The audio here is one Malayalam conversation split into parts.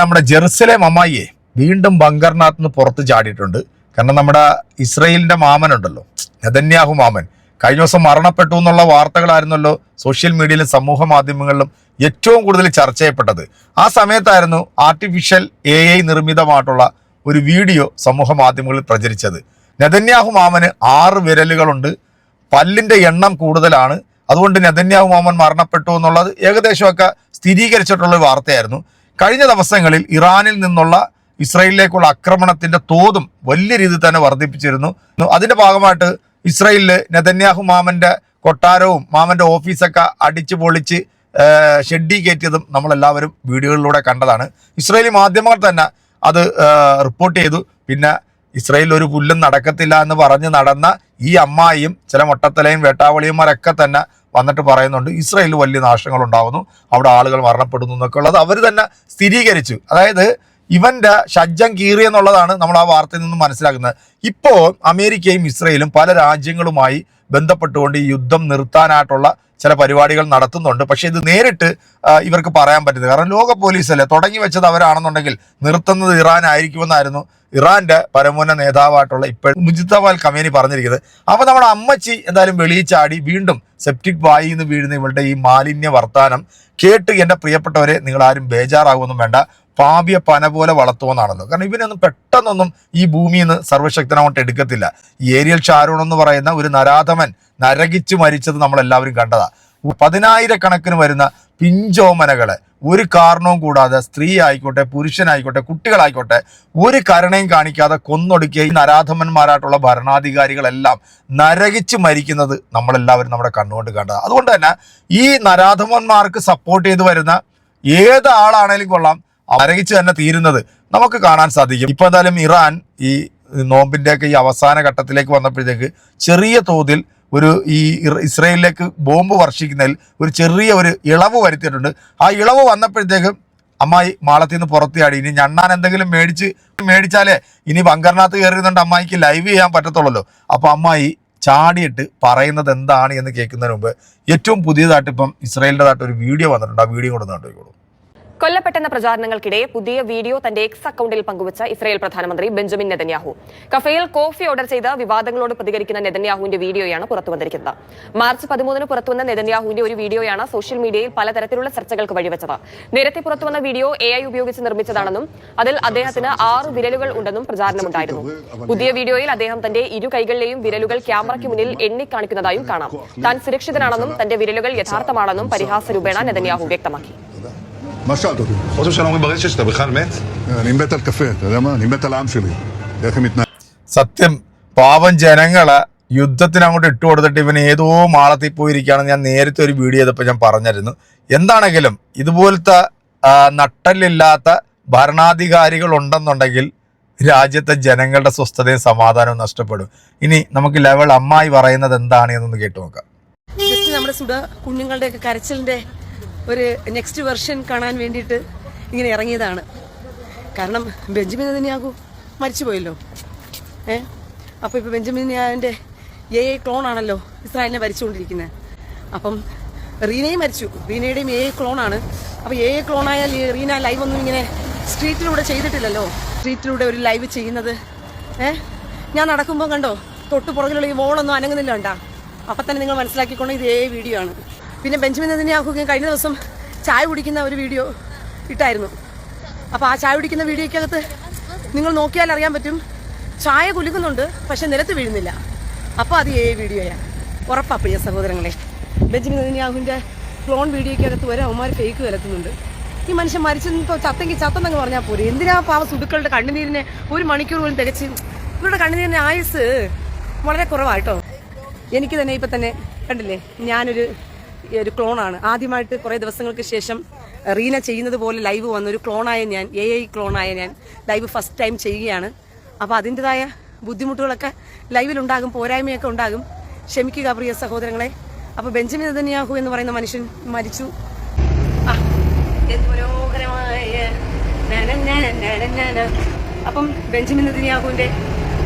നമ്മുടെ ജെറുസലേം അമ്മായിയെ വീണ്ടും ബങ്കറിനകത്ത് നിന്ന് പുറത്ത് ചാടിയിട്ടുണ്ട്. കാരണം നമ്മുടെ ഇസ്രയേലിന്റെ മാമനുണ്ടല്ലോ, നെതന്യാഹു മാമൻ, കഴിഞ്ഞ ദിവസം മരണപ്പെട്ടു എന്നുള്ള വാർത്തകളായിരുന്നല്ലോ സോഷ്യൽ മീഡിയയിലും സമൂഹ മാധ്യമങ്ങളിലും ഏറ്റവും കൂടുതൽ ചർച്ച ചെയ്യപ്പെട്ടത്. ആ സമയത്തായിരുന്നു ആർട്ടിഫിഷ്യൽ AI നിർമ്മിതമായിട്ടുള്ള ഒരു വീഡിയോ സമൂഹ മാധ്യമങ്ങളിൽ പ്രചരിച്ചത്. നെതന്യാഹു മാമന് 6 വിരലുകളുണ്ട്, പല്ലിന്റെ എണ്ണം കൂടുതലാണ്, അതുകൊണ്ട് നെതന്യാഹു മാമൻ മരണപ്പെട്ടു എന്നുള്ളത് ഏകദേശമൊക്കെ സ്ഥിരീകരിച്ചിട്ടുള്ള ഒരു വാർത്തയായിരുന്നു. കഴിഞ്ഞ ദിവസങ്ങളിൽ ഇറാനിൽ നിന്നുള്ള ഇസ്രായേലിലേക്കുള്ള ആക്രമണത്തിന്റെ തോതും വലിയ രീതിയിൽ തന്നെ വർദ്ധിപ്പിച്ചിരുന്നു. അതിന്റെ ഭാഗമായിട്ട് ഇസ്രായേലില് നെതന്യാഹു മാമന്റെ കൊട്ടാരവും മാമന്റെ ഓഫീസൊക്കെ അടിച്ചു പൊളിച്ച് ഷെഡി കയറ്റിയതും നമ്മളെല്ലാവരും വീഡിയോകളിലൂടെ കണ്ടതാണ്. ഇസ്രായേലി മാധ്യമങ്ങൾ തന്നെ അത് റിപ്പോർട്ട് ചെയ്തു. പിന്നെ ഇസ്രായേലിൽ ഒരു പുല്ലും നടക്കത്തില്ല എന്ന് പറഞ്ഞ് നടന്ന ഈ അമ്മായിയും ചില മൊട്ടത്തലയും വേട്ടാവളിയന്മാരൊക്കെ തന്നെ വന്നിട്ട് പറയുന്നുണ്ട് ഇസ്രായേലിൽ വലിയ നാശങ്ങൾ ഉണ്ടാകുന്നു, അവിടെ ആളുകൾ മരണപ്പെടുന്നു എന്നൊക്കെ ഉള്ളത് അവർ തന്നെ സ്ഥിരീകരിച്ചു. അതായത് ഇവന്റെ ഷജ്ജം കീറി എന്നുള്ളതാണ് നമ്മൾ ആ വാർത്തയിൽ നിന്നും മനസ്സിലാക്കുന്നത്. ഇപ്പോൾ അമേരിക്കയും ഇസ്രയേലും പല രാജ്യങ്ങളുമായി ബന്ധപ്പെട്ടുകൊണ്ട് ഈ യുദ്ധം നിർത്താനായിട്ടുള്ള ചില പരിപാടികൾ നടത്തുന്നുണ്ട്. പക്ഷെ ഇത് നേരിട്ട് ഇവർക്ക് പറയാൻ പറ്റുന്നത്, കാരണം ലോക പോലീസല്ലേ തുടങ്ങി വെച്ചത് അവരാണെന്നുണ്ടെങ്കിൽ നിർത്തുന്നത് ഇറാൻ ആയിരിക്കുമെന്നായിരുന്നു ഇറാന്റെ പരമോന്നത നേതാവായിട്ടുള്ള ഇപ്പോൾ മുജിത്തബ ഖമേനി പറഞ്ഞിരിക്കുന്നത്. അപ്പോൾ നമ്മുടെ അമ്മച്ചി എന്തായാലും വെളിയിൽ ചാടി വീണ്ടും സെപ്റ്റിക് വായിൽ നിന്ന് വീഴുന്ന ഇവളുടെ ഈ മാലിന്യ വർത്താനം കേട്ട് എൻ്റെ പ്രിയപ്പെട്ടവരെ നിങ്ങൾ ആരും ബേജാറാകുമൊന്നും വേണ്ട, പാപിയ പന പോലെ വളർത്തുമെന്നാണല്ലോ. കാരണം ഇവനൊന്നും പെട്ടെന്നൊന്നും ഈ ഭൂമിയിൽ നിന്ന് സർവ്വശക്തനായിട്ട് എടുക്കത്തില്ല. ഈ ഏരിയൽ ഷാരോൺ എന്ന് പറയുന്ന ഒരു നരാധമൻ നരകിച്ചു മരിച്ചത് നമ്മളെല്ലാവരും കണ്ടതാ. 10,000 വരുന്ന പിഞ്ചോമനകളെ ഒരു കാരണവും കൂടാതെ, സ്ത്രീ ആയിക്കോട്ടെ പുരുഷനായിക്കോട്ടെ കുട്ടികളായിക്കോട്ടെ, ഒരു കരുണയും കാണിക്കാതെ കൊന്നൊടുക്കിയ ഈ നരാധമന്മാരായിട്ടുള്ള ഭരണാധികാരികളെല്ലാം നരകിച്ച് മരിക്കുന്നത് നമ്മളെല്ലാവരും നമ്മുടെ കണ്ണുകൊണ്ട് കണ്ടതാണ്. അതുകൊണ്ട് തന്നെ ഈ നരാധമന്മാർക്ക് സപ്പോർട്ട് ചെയ്ത് വരുന്ന ഏത് ആളാണേലും കൊള്ളാം, നരകിച്ച് തന്നെ തീരുന്നത് നമുക്ക് കാണാൻ സാധിക്കും. ഇപ്പൊ എന്തായാലും ഇറാൻ ഈ നോമ്പിന്റെയൊക്കെ ഈ അവസാന ഘട്ടത്തിലേക്ക് വന്നപ്പോഴത്തേക്ക് ചെറിയ തോതിൽ ഒരു ഈ ഇസ്രയേലിലേക്ക് ബോംബ് വർഷിക്കുന്നതിൽ ഒരു ചെറിയ ഒരു ഇളവ് വരുത്തിയിട്ടുണ്ട്. ആ ഇളവ് വന്നപ്പോഴത്തേക്കും അമ്മായി മാളത്തിൽ നിന്ന് പുറത്തിയാടി. ഇനി ഞണ്ണാൻ എന്തെങ്കിലും മേടിച്ചാലേ ഇനി ബങ്കറിനകത്ത് കയറിയുന്നുണ്ട് അമ്മായിക്ക് ലൈവ് ചെയ്യാൻ പറ്റത്തുള്ളല്ലോ. അപ്പൊ അമ്മായി ചാടിയിട്ട് പറയുന്നത് എന്താണ് എന്ന് കേൾക്കുന്നതിന് മുമ്പ് ഏറ്റവും പുതിയതായിട്ട് ഇപ്പം ഇസ്രയേലിൻ്റെതായിട്ട് ഒരു വീഡിയോ വന്നിട്ടുണ്ട്. ആ വീഡിയോ കൂടെ കണ്ടുപോയിക്കോളൂ. കൊല്ലപ്പെട്ടെന്ന പ്രചാരണങ്ങൾക്കിടെ പുതിയ വീഡിയോ തന്റെ എക്സ് അക്കൗണ്ടിൽ പങ്കുവച്ച ഇസ്രായേൽ പ്രധാനമന്ത്രി ബെഞ്ചമിൻ നെതന്യാഹു. കഫേയിൽ കോഫി ഓർഡർ ചെയ്ത് വിവാദങ്ങളോട് പ്രതികരിക്കുന്ന നെതന്യാഹുവിന്റെ വീഡിയോയാണ് പുറത്തുവന്നിരിക്കുന്നത്. മാർച്ച് 13 പുറത്തുവന്ന നെതന്യാഹുവിന്റെ ഒരു വീഡിയോയാണ് സോഷ്യൽ മീഡിയയിൽ പലതരത്തിലുള്ള ചർച്ചകൾക്ക് വഴിവെച്ചത്. നേരത്തെ പുറത്തുവന്ന വീഡിയോ AI ഉപയോഗിച്ച് നിർമ്മിച്ചതാണെന്നും അതിൽ അദ്ദേഹത്തിന് 6 വിരലുകൾ ഉണ്ടെന്നും പ്രചാരണമുണ്ടായിരുന്നു. പുതിയ വീഡിയോയിൽ അദ്ദേഹം തന്റെ 2 കൈകളിലെയും വിരലുകൾ ക്യാമറയ്ക്ക് മുന്നിൽ എണ്ണിക്കാണിക്കുന്നതായും കാണാം. താൻ സുരക്ഷിതനാണെന്നും തന്റെ വിരലുകൾ യഥാർത്ഥമാണെന്നും പരിഹാസരൂപേണ നെതന്യാഹു വ്യക്തമാക്കി. מה שאלת אותי? חושב שאני אומרים ברשת שאתה בכלל מת? אני מת על קפה, אתה יודע מה? אני מת על העם שלי. איך הם מתנהלים? സത്യം, പാവം ജനങ്ങളെ യുദ്ധത്തിന് അങ്ങോട്ട് ഇട്ട് കൊടുത്തിട്ട് ഇവൻ ഏതോ മാളത്തിൽ പോയിരിക്കുകയാണെന്ന് ഞാൻ നേരത്തെ ഒരു വീഡിയോ ചെയ്തപ്പോൾ ഞാൻ പറഞ്ഞിരുന്നു. എന്താണെങ്കിലും ഇതുപോലത്തെ നട്ടലില്ലാത്ത ഭരണാധികാരികൾ ഉണ്ടെന്നുണ്ടെങ്കിൽ രാജ്യത്തെ ജനങ്ങളുടെ സ്വസ്ഥതയും സമാധാനവും നഷ്ടപ്പെടും. ഇനി നമുക്ക് ലെവൽ അമ്മായി പറയുന്നത് എന്താണ് എന്നൊന്ന് കേട്ടു നോക്കാം. നമ്മുടെ കുഞ്ഞുങ്ങളുടെയൊക്കെ കരച്ചിലിന്റെ ഒരു നെക്സ്റ്റ് വെർഷൻ കാണാൻ വേണ്ടിയിട്ട് ഇങ്ങനെ ഇറങ്ങിയതാണ്. കാരണം ബെഞ്ചമിൻ നെതന്യാഹു മരിച്ചുപോയല്ലോ. അപ്പോൾ ഇപ്പോൾ ബെഞ്ചമിൻ നെതന്യാഹുവിൻ്റെ AI ക്ലോണാണല്ലോ ഇസ്രായേലിനെ ഭരിച്ചുകൊണ്ടിരിക്കുന്നത്. അപ്പം റീനയും മരിച്ചു, റീനയുടെയും AI ക്ലോണാണ്. അപ്പോൾ AI ക്ലോണായാൽ റീന ലൈവ് ഒന്നും ഇങ്ങനെ സ്ട്രീറ്റിലൂടെ ചെയ്തിട്ടില്ലല്ലോ. സ്ട്രീറ്റിലൂടെ ഒരു ലൈവ് ചെയ്യുന്നത് ഞാൻ നടക്കുമ്പോൾ കണ്ടോ, തൊട്ട് പുറകിലുള്ള ഈ വോളൊന്നും അനങ്ങുന്നില്ല ഉണ്ടാ. അപ്പം തന്നെ നിങ്ങൾ മനസ്സിലാക്കിക്കൊണ്ട് ഇത് AI വീഡിയോ ആണ്. പിന്നെ ബെഞ്ചമിൻ നെതന്യാഹു കഴിഞ്ഞ ദിവസം ചായ കുടിക്കുന്ന ഒരു വീഡിയോ ഇട്ടായിരുന്നു. അപ്പോൾ ആ ചായ കുടിക്കുന്ന വീഡിയോയ്ക്കകത്ത് നിങ്ങൾ നോക്കിയാൽ അറിയാൻ പറ്റും, ചായ കുലുക്കുന്നുണ്ട് പക്ഷെ നിലത്ത് വീഴുന്നില്ല. അപ്പോൾ അത് AI വീഡിയോയാണ്, ഉറപ്പാ പ്രിയ സഹോദരങ്ങളെ. ബെഞ്ചമിൻ നെതന്യാഹുവിൻ്റെ ക്ലോൺ വീഡിയോയ്ക്കകത്ത് വരെ അവന്മാർ ഫേക്ക് കലത്തുന്നുണ്ട്. ഈ മനുഷ്യൻ മരിച്ചെന്നോ ചത്തെങ്കിൽ ചത്തെന്നങ്ങ് പറഞ്ഞാൽ പോരെ. എന്തിനാ പാവ സുടുക്കളുടെ കണ്ണുനീരിനെ 1 മണിക്കൂർ പോലും തികച്ച്. ഇവരുടെ കണ്ണുനീരിൻ്റെ ആയുസ് വളരെ കുറവാട്ടോ. എനിക്ക് തന്നെ ഇപ്പം തന്നെ കണ്ടില്ലേ, ഞാനൊരു ക്ലോണാണ്. ആദ്യമായിട്ട് കുറേ ദിവസങ്ങൾക്ക് ശേഷം റീന ചെയ്യുന്നത് പോലെ ലൈവ് വന്നൊരു ക്ലോണായ ഞാൻ, AI ക്ലോണായ ഞാൻ ലൈവ് ഫസ്റ്റ് ടൈം ചെയ്യുകയാണ്. അപ്പോൾ അതിൻ്റെതായ ബുദ്ധിമുട്ടുകളൊക്കെ ലൈവിലുണ്ടാകും, പോരായ്മയൊക്കെ ഉണ്ടാകും. ക്ഷമിക്കുക പ്രിയ സഹോദരങ്ങളെ. അപ്പോൾ ബെഞ്ചമിൻ നെതന്യാഹു എന്ന് പറയുന്ന മനുഷ്യൻ മരിച്ചു. അപ്പം ബെഞ്ചമിൻ നെതന്യാഹുവിൻ്റെ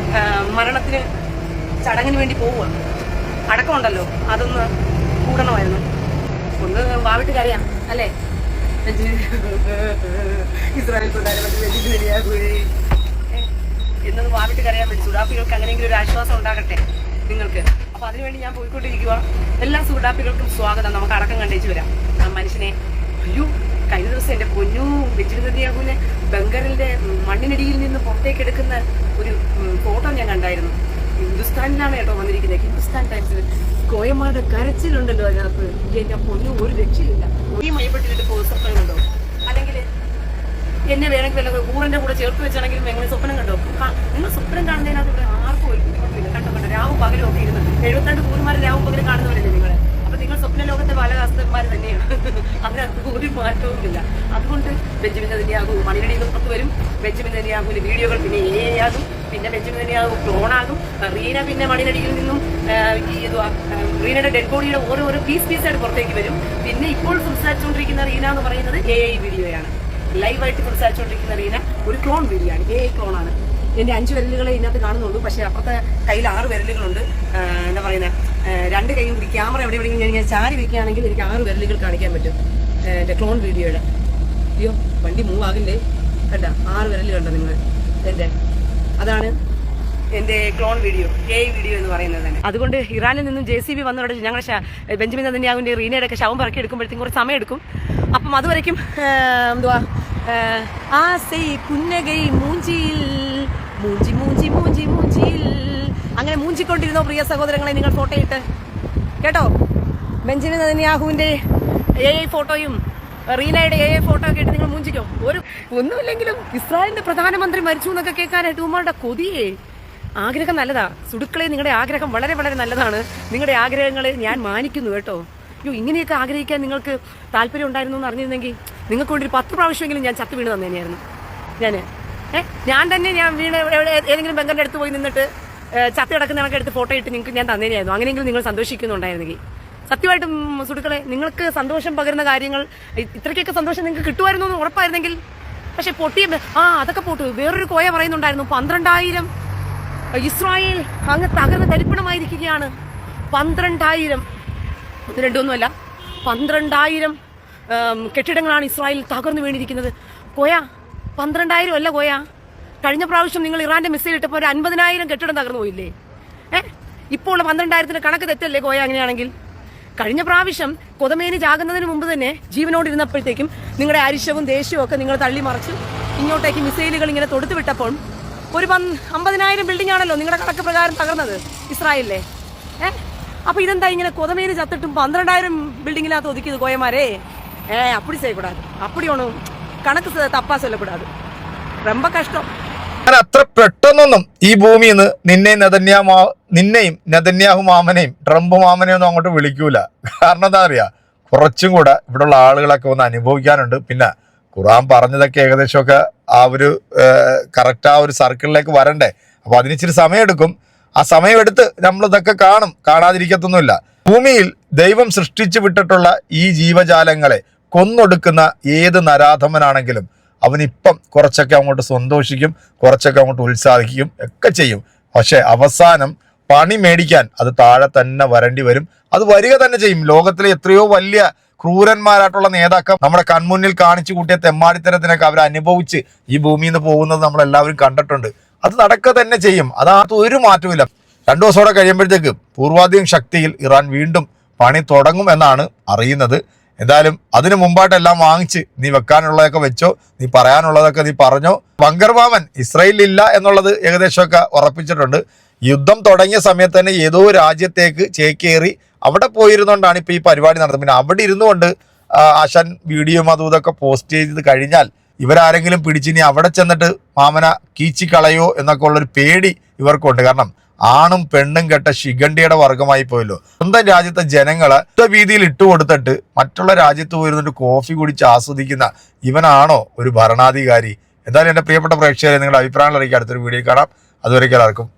മരണത്തിന് ചടങ്ങിന് വേണ്ടി പോവുക. അടക്കമുണ്ടല്ലോ, അതൊന്ന് കൂടണമായിരുന്നു. ഒന്ന് വാവിട്ട് കരയാം അല്ലേ? ഇസ്രായേൽ പ്രധാനമന്ത്രി ബെഞ്ചമിൻ നെതന്യാഹുവിനെ എന്നൊന്ന് വാവിട്ട് കരയാൻ പറ്റും. സുഡാപ്പികൾക്ക് അങ്ങനെയെങ്കിലും ഒരു ആശ്വാസം ഉണ്ടാകട്ടെ നിങ്ങൾക്ക്. അപ്പൊ അതിനുവേണ്ടി ഞാൻ പോയിക്കൊണ്ടിരിക്കുക. എല്ലാ സുഡാപ്പികൾക്കും സ്വാഗതം. നമുക്ക് അടക്കം കണ്ടേച്ച് വരാം ആ മനുഷ്യനെ. അയ്യോ, കഴിഞ്ഞ ദിവസം എന്റെ പൊന്നു ബെഞ്ചമിൻ നെതന്യാഹുവിനെ ബംഗറിന്റെ മണ്ണിനടിയിൽ നിന്ന് പുറത്തേക്ക് എടുക്കുന്ന ഒരു ഫോട്ടോ ഞാൻ കണ്ടായിരുന്നു. ഹിന്ദുസ്ഥാനിലാണ് കേട്ടോ വന്നിരിക്കുന്നത്, ഹിന്ദുസ്ഥാൻ ടൈംസിൽ. കോയമാരുടെ കരച്ചിലുണ്ടല്ലോ അതിനകത്ത്. എന്റെ പൊന്നു, ഒരു രക്ഷയില്ല. ഈ മയപ്പെട്ടിട്ട് സ്വപ്നം അല്ലെങ്കിൽ എന്നെ വേണമെങ്കിൽ വല്ല ഊറിന്റെ കൂടെ ചേർത്ത് വെച്ചാണെങ്കിലും എങ്ങനെ സ്വപ്നം കണ്ടോ? നിങ്ങൾ സ്വപ്നം കാണുന്നതിനകത്ത് ഇവിടെ ആർക്കും ഒരു കുഴപ്പമില്ല. കണ്ടോ, രാവും പകലും ഒക്കെ ഇരുന്ന് 72 ഊരുമാരെ രാവും പകലും കാണുന്നവരല്ലേ നിങ്ങൾ? അപ്പൊ നിങ്ങൾ സ്വപ്ന ലോകത്തെ ബാലകാസ്തന്മാർ തന്നെയാണ്. അതിനകത്ത് ഒരു മാറ്റവും ഇല്ല. അതുകൊണ്ട് ബെഞ്ചമിൻ നെതന്യാഹു മണിനടിയിൽ നിന്ന് പുറത്ത് വരും. ബെഞ്ചമിൻ നെതന്യാഹുവിന്റെ വീഡിയോകൾ പിന്നെ ആകും. പിന്നെ ബെഞ്ചമിൻ നെതന്യാഹു ക്ലോണാകും. റീന പിന്നെ മണിനടിയിൽ നിന്നും റീനയുടെ ഡെഡ് ബോഡിയുടെ ഓരോ പീസായിട്ട് പുറത്തേക്ക് വരും. പിന്നെ ഇപ്പോൾ സംസാരിച്ചുകൊണ്ടിരിക്കുന്ന റീന എന്ന് പറയുന്നത് AI വീഡിയോയാണ്. ലൈവായിട്ട് സംസാരിച്ചുകൊണ്ടിരിക്കുന്ന റീന ഒരു ക്ലോൺ വീഡിയോ ആണ്, AI ക്ലോണാണ്. എന്റെ 5 വിരലുകളെ ഇതിനകത്ത് കാണുന്നുള്ളൂ. പക്ഷെ അപ്പുറത്തെ കയ്യിൽ 6 വിരലുകളുണ്ട്. എന്താ പറയുന്നത്, 2 കൈയും കൂടി ക്യാമറ എവിടെയെങ്കിലും ഞാൻ ചാരി വെക്കുകയാണെങ്കിൽ എനിക്ക് 6 വിരലുകൾ കാണിക്കാൻ പറ്റും എന്റെ ക്ലോൺ വീഡിയോയുടെ. അയ്യോ, വണ്ടി മൂവ് ആകില്ലേ? കണ്ട 6 വിരലുകളുണ്ടോ നിങ്ങൾ എന്റെ? അതാണ് എന്റെ ക്ലോൺ വീഡിയോ, AI വീഡിയോ എന്ന് പറയുന്നത് തന്നെ. അതുകൊണ്ട് ഇറാനിൽ നിന്നും JCB വന്നവിടെ ഞങ്ങളുടെ ബെഞ്ചമിൻ നെതന്യാഹുവിന്റെ റീനയുടെ ഒക്കെ ശവം പറക്കി എടുക്കുമ്പോഴത്തേക്കും കുറച്ച് സമയം എടുക്കും. അപ്പം അതുവരയ്ക്കും എന്തുവാ പുന്നകൈ മൂഞ്ചിയിൽ മൂഞ്ചി മൂഞ്ചി മൂഞ്ചി മൂഞ്ചിയിൽ അങ്ങനെ മൂഞ്ചിക്കൊണ്ടിരുന്നോ പ്രിയ സഹോദരങ്ങളെ നിങ്ങൾ ഫോട്ടോ ഇട്ട് കേട്ടോ. ബെഞ്ചമിൻ നെതന്യാഹുവിന്റെ AI ഫോട്ടോയും റീനയുടെ AI ഫോട്ടോ ഒക്കെ ഇട്ട് നിങ്ങൾ മൂഞ്ചിക്കോ. ഒന്നുമില്ലെങ്കിലും ഇസ്രായേലിന്റെ പ്രധാനമന്ത്രി മരിച്ചു എന്നൊക്കെ കേൾക്കാനായിട്ട് ഉമ്മയുടെ കൊതിയേ. ആഗ്രഹം നല്ലതാ സുടുക്കളെ, നിങ്ങളുടെ ആഗ്രഹം വളരെ വളരെ നല്ലതാണ്. നിങ്ങളുടെ ആഗ്രഹങ്ങളെ ഞാൻ മാനിക്കുന്നു കേട്ടോ. അയ്യോ, ഇങ്ങനെയൊക്കെ ആഗ്രഹിക്കാൻ നിങ്ങൾക്ക് താല്പര്യം ഉണ്ടായിരുന്നു എന്ന് അറിഞ്ഞിരുന്നെങ്കിൽ നിങ്ങൾക്ക് വേണ്ടി 10 പ്രാവശ്യമെങ്കിലും ഞാൻ ചത്ത് വീണ് തന്നേനെയായിരുന്നു. ഞാൻ തന്നെ വീണ് ഏതെങ്കിലും ബംഗറിന്റെ അടുത്ത് പോയി നിന്നിട്ട് ചത്ത് കിടക്കുന്ന കണക്ക് എടുത്ത് ഫോട്ടോ ഇട്ട് നിങ്ങൾക്ക് ഞാൻ തന്നേനെയായിരുന്നു. അങ്ങനെയെങ്കിലും നിങ്ങൾ സന്തോഷിക്കുന്നുണ്ടായിരുന്നെങ്കിൽ. സത്യമായിട്ടും സുഹൃത്തുക്കളെ, നിങ്ങൾക്ക് സന്തോഷം പകരുന്ന കാര്യങ്ങൾ, ഇത്രയ്ക്കൊക്കെ സന്തോഷം നിങ്ങൾക്ക് കിട്ടുമായിരുന്നു എന്ന് ഉറപ്പായിരുന്നെങ്കിൽ. പക്ഷെ അതൊക്കെ പോട്ടു. വേറൊരു കോയ പറയുന്നുണ്ടായിരുന്നു, 12,000 ഇസ്രായേൽ അങ്ങ് തകർന്ന് തരിപ്പണമായിരിക്കുകയാണ്. 12,000 രണ്ടൊന്നുമല്ല, 12,000 കെട്ടിടങ്ങളാണ് ഇസ്രായേൽ തകർന്നു വീണിരിക്കുന്നത്. കോയ 12,000 അല്ല കോയ. കഴിഞ്ഞ പ്രാവശ്യം നിങ്ങൾ ഇറാന്റെ മിസൈൽ ഇട്ടപ്പോൾ ഒരു 50,000 കെട്ടിടം തകർന്നു പോയില്ലേ? ഇപ്പോൾ ഉള്ള 12,000 കണക്ക് തെറ്റല്ലേ കോയ? അങ്ങനെയാണെങ്കിൽ കഴിഞ്ഞ പ്രാവശ്യം കൊതമേനി ചാകുന്നതിന് മുമ്പ് തന്നെ ജീവനോടിരുന്നപ്പോഴത്തേക്കും നിങ്ങളുടെ അരിശവും ദേഷ്യവും ഒക്കെ നിങ്ങൾ തള്ളിമറിച്ച് ഇങ്ങോട്ടേക്ക് മിസൈലുകൾ ഇങ്ങനെ തൊടുത്തു വിട്ടപ്പോൾ ഒരു 50,000 ബിൽഡിംഗ് ആണല്ലോ നിങ്ങളുടെ കണക്ക് പ്രകാരം തകർന്നത് ഇസ്രായേലിലെ. അപ്പൊ ഇതെന്താ ഇങ്ങനെ കൊതമേനി ചത്തിട്ടും 12,000 ബിൽഡിങ്ങിനകത്ത് ഒതുക്കിയത് കോയമാരെ? അപ്പടി ചെയ്യக்கூடாது, അപ്പടി ഒന്നും കണക്ക് തപ്പാ ചൊല്ലக்கூடாது. ரொம்ப കഷ്ടം. അത്ര പെട്ടെന്നൊന്നും ഈ ഭൂമിയിൽ നിന്ന് നിന്നെയും നെതന്യാഹു മാമനെയും ട്രംപ് മാമനെയും ഒന്നും അങ്ങോട്ട് വിളിക്കൂല. കാരണം എന്താ അറിയാ, കുറച്ചും കൂടെ ഇവിടെയുള്ള ആളുകളൊക്കെ ഒന്ന് അനുഭവിക്കാനുണ്ട്. പിന്നെ ഖുർആൻ പറഞ്ഞതൊക്കെ ഏകദേശമൊക്കെ ആ ഒരു കറക്റ്റ് ആ ഒരു സർക്കിളിലേക്ക് വരണ്ടേ. അപ്പൊ അതിനിച്ചിരി സമയമെടുക്കും. ആ സമയമെടുത്ത് നമ്മളിതൊക്കെ കാണാതിരിക്കത്തൊന്നുമില്ല. ഭൂമിയിൽ ദൈവം സൃഷ്ടിച്ചു വിട്ടിട്ടുള്ള ഈ ജീവജാലങ്ങളെ കൊന്നൊടുക്കുന്ന ഏത് നരാധമനാണെങ്കിലും അവനിപ്പം കുറച്ചൊക്കെ അങ്ങോട്ട് സന്തോഷിക്കും, കുറച്ചൊക്കെ അങ്ങോട്ട് ഉത്സാഹിക്കും ഒക്കെ ചെയ്യും. പക്ഷെ അവസാനം പണി മേടിക്കാൻ അത് താഴെ തന്നെ വരേണ്ടി വരും. അത് വരിക തന്നെ ചെയ്യും. ലോകത്തിലെ എത്രയോ വലിയ ക്രൂരന്മാരായിട്ടുള്ള നേതാക്കൾ നമ്മുടെ കൺമുന്നിൽ കാണിച്ചു കൂട്ടിയ തെമ്മാടിത്തരത്തിനൊക്കെ അവർ അനുഭവിച്ച് ഈ ഭൂമിയിൽ നിന്ന് പോകുന്നത് നമ്മളെല്ലാവരും കണ്ടിട്ടുണ്ട്. അത് നടക്കുക തന്നെ ചെയ്യും. അതാത് ഒരു മാറ്റമില്ല. 2 ദിവസത്തോടെ കഴിയുമ്പോഴത്തേക്ക് പൂർവാധികം ശക്തിയിൽ ഇറാൻ വീണ്ടും പണി തുടങ്ങും എന്നാണ് അറിയുന്നത്. എന്തായാലും അതിനു മുമ്പായിട്ടെല്ലാം വാങ്ങിച്ച് നീ വെക്കാനുള്ളതൊക്കെ വെച്ചോ, നീ പറയാനുള്ളതൊക്കെ നീ പറഞ്ഞോ. ബങ്കർ മാമൻ ഇസ്രായേലില്ല എന്നുള്ളത് ഏകദേശമൊക്കെ ഉറപ്പിച്ചിട്ടുണ്ട്. യുദ്ധം തുടങ്ങിയ സമയത്ത് തന്നെ ഏതോ രാജ്യത്തേക്ക് ചേക്കേറി അവിടെ പോയിരുന്നോണ്ടാണ് ഇപ്പൊ ഈ പരിപാടി നടത്തുന്നത്. പിന്നെ അവിടെ ഇരുന്നുകൊണ്ട് ആശാൻ വീഡിയോയും അതും ഇതൊക്കെ പോസ്റ്റ് ചെയ്ത് കഴിഞ്ഞാൽ ഇവരാരെങ്കിലും പിടിച്ചിനി അവിടെ ചെന്നിട്ട് മാമന കീച്ചിക്കളയോ എന്നൊക്കെ ഉള്ളൊരു പേടി ഇവർക്കുണ്ട്. കാരണം ആണും പെണ്ണും കെട്ട ശിഖണ്ഡിയുടെ വർഗമായി പോയല്ലോ. സ്വന്തം രാജ്യത്തെ ജനങ്ങളെ വീതിയിൽ ഇട്ടുകൊടുത്തിട്ട് മറ്റുള്ള രാജ്യത്ത് പോയിരുന്നിട്ട് കോഫി കുടിച്ച് ആസ്വദിക്കുന്ന ഇവനാണോ ഒരു ഭരണാധികാരി? എന്തായാലും എൻ്റെ പ്രിയപ്പെട്ട പ്രേക്ഷകരെ, നിങ്ങളുടെ അഭിപ്രായങ്ങൾ അറിയിക്കുക. അടുത്തൊരു വീഡിയോ കാണാം. അതുവരേക്കും എല്ലാവർക്കും